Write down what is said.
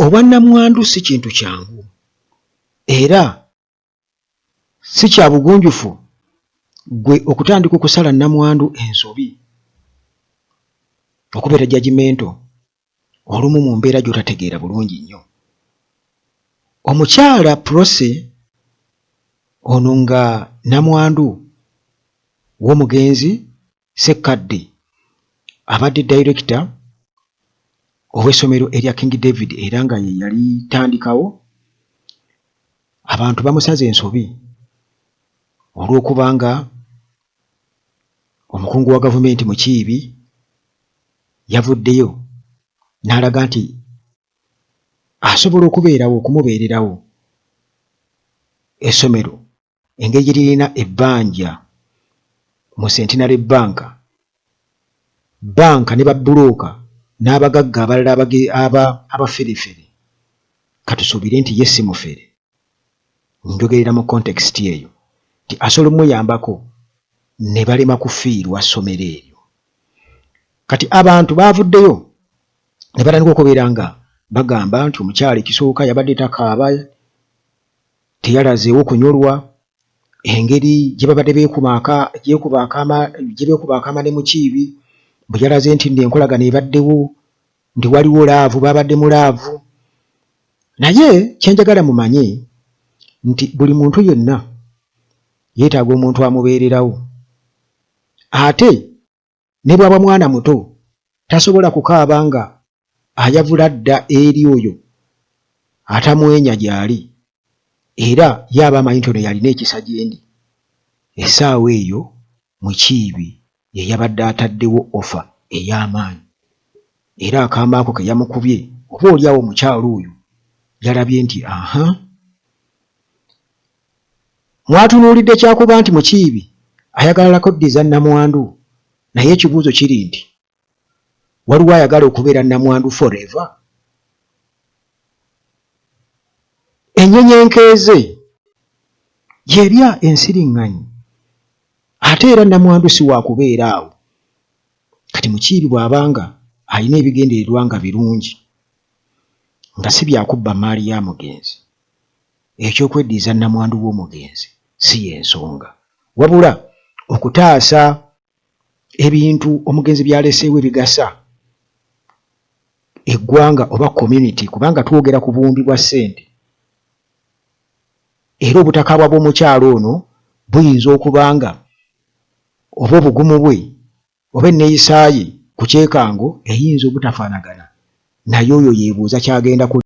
obwannamwandu si kintu kyangu era si kya bugunjufu gwe okutandika okusala nnamwandu ensobi okubeera judgmental olumu mu mbeera gy'otategeera bulungi nnyo. Omukyala Prose ono nga nnamwandu w'omugenzi Ssekkadde abadde director ow'essomero erya King David era nga ye yali tandikawo, abantu bamusaze ensobi olw'okuba nga omukungu wa gavumenti Mukiibi yavuddeyo n'alaga nti asobola okubeerawo okumubeererawo essomero engeri gye lirina ebbanja mu Centenary banka ne babbulooka n'abagagga abalala abaferefere katusuubire nti ye si mufere, njogerera mu context eyo nti asobola omuyambako ne balema kufiirwa ssomero eryo. Kati abantu baavuddeyo ne batandika okubeera nga bagamba nti omukyala ekisooka yabadde takaaba, teyalazeewo kunyolwa, engeri gye babadde beekuba akaama ne Mukiibi bwe yalaze nti enkolagana ebaddewo nti waliwo laavu, babadde mu laavu. Naye kyenjagala mumanye nti buli muntu yenna yeetaaga omuntu amubeererawo, ate ne bw'aba mwana muto tasobola kukaaba nga ayavula dda eri oyo atamwenya gy'ali, era yaba amanyi nti ono yalina ekisa gyendi. Essaawa eyo Mukiibi ye yabadde ataddewo ofa ey'amaanyi, era akaama ako ke yamukubye oba oliawo omukyalo oyo yalabye nti mwatunuulidde kyakuba nti Mukiibi ayagala koddiza nnamwandu, naye ekibuuzo kiri nti waliwo ayagala okubeera nnamwandu forever? Ennyonyi enkeeze y'erya ensiriŋŋanyi, ate era nnamwandu si wa kubeera awo. Kati Mukiibi bw'abanga alina ebigendererwa nga birungi nga si byakubba maali ya mugenzi, ekyokweddiza nnamwandu w'omugenzi si y'ensonga, wabula okutaasa ebintu omugenzi by'aleseewo ebigasa eggwanga oba community, kubanga twogera ku buwumbi bwa ssente, era obutakaabwa bw'omukyalo ono buyinza okuba nga oba obugumu bwe oba enneeyisa ye ku kyekango eyinza obutafaanagana naye oyo yeebuuza kyagenda ku